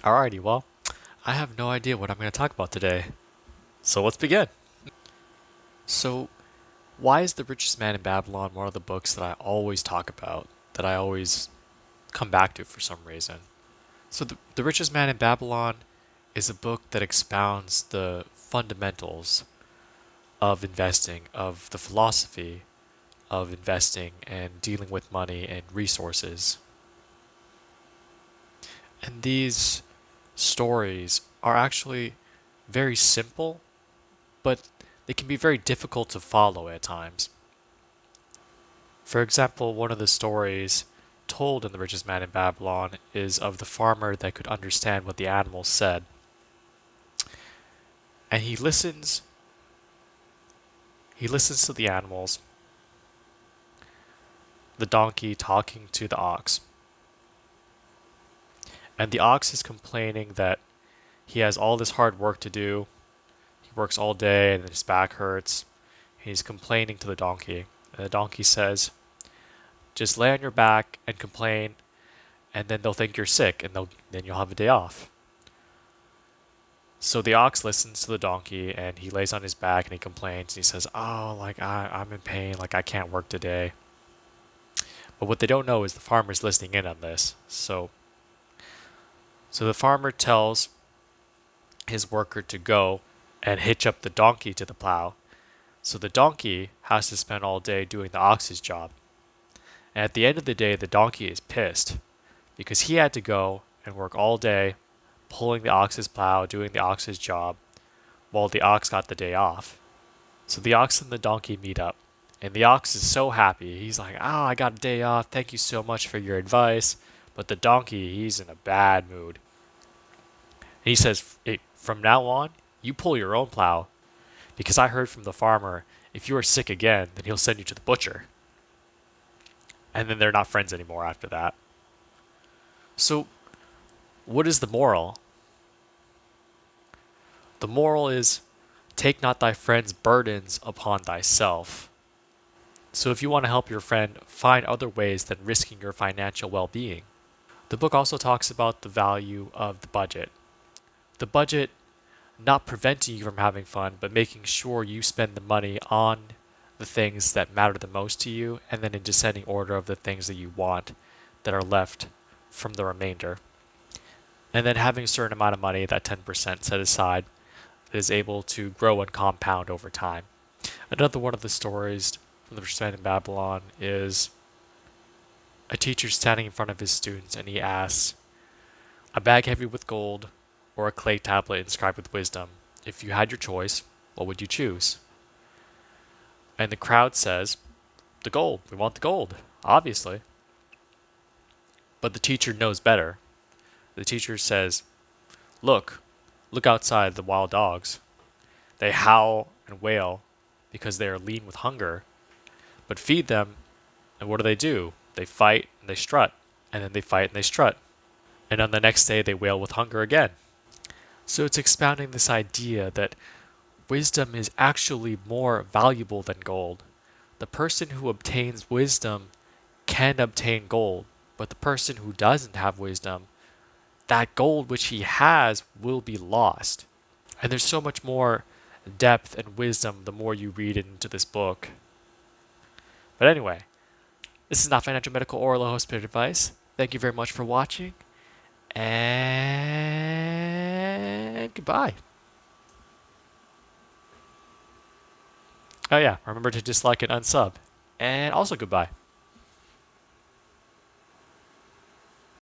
Alrighty, well, I have no idea what I'm going to talk about today. So let's begin. So, why is The Richest Man in Babylon one of the books that I always talk about, that I always come back to for some reason? So, the Richest Man in Babylon is a book that expounds the fundamentals of investing, of the philosophy of investing and dealing with money and resources. And these stories are actually very simple, but they can be very difficult to follow at times. For example, one of the stories told in The Richest Man in Babylon is of the farmer that could understand what the animals said. And he listens to the animals, the donkey talking to the ox. And the ox is complaining that he has all this hard work to do. He works all day and his back hurts. He's complaining to the donkey. And the donkey says, just lay on your back and complain, and then they'll think you're sick, and then you'll have a day off. So the ox listens to the donkey, and he lays on his back and he complains. And he says, "Oh, like I'm in pain, like I can't work today." But what they don't know is the farmer's listening in on this. So the farmer tells his worker to go and hitch up the donkey to the plow. So the donkey has to spend all day doing the ox's job. And at the end of the day, the donkey is pissed because he had to go and work all day pulling the ox's plow, doing the ox's job, while the ox got the day off. So the ox and the donkey meet up, and the ox is so happy. He's like, "Oh, I got a day off. Thank you so much for your advice." But the donkey, he's in a bad mood. And he says, "Hey, from now on, you pull your own plow, because I heard from the farmer if you are sick again, then he'll send you to the butcher." And then they're not friends anymore after that. So, what is the moral? The moral is take not thy friend's burdens upon thyself. So, if you want to help your friend, find other ways than risking your financial well being. The book also talks about the value of the budget. The budget not preventing you from having fun, but making sure you spend the money on the things that matter the most to you, and then in descending order of the things that you want that are left from the remainder. And then having a certain amount of money, that 10% set aside, that is able to grow and compound over time. Another one of the stories from the Richest Man in Babylon is a teacher standing in front of his students and he asks, a bag heavy with gold or a clay tablet inscribed with wisdom? If you had your choice, what would you choose? And the crowd says, the gold. We want the gold, obviously. But the teacher knows better. The teacher says, look, look outside the wild dogs. They howl and wail because they are lean with hunger. But feed them, and what do? They fight and they strut. And then they fight and they strut. And on the next day, they wail with hunger again. So it's expounding this idea that wisdom is actually more valuable than gold. The person who obtains wisdom can obtain gold, but the person who doesn't have wisdom, that gold which he has will be lost. And there's so much more depth and wisdom the more you read into this book. But anyway, this is not financial, medical, or low hospital advice. Thank you very much for watching, and goodbye. Oh yeah, remember to dislike and unsub. And also goodbye.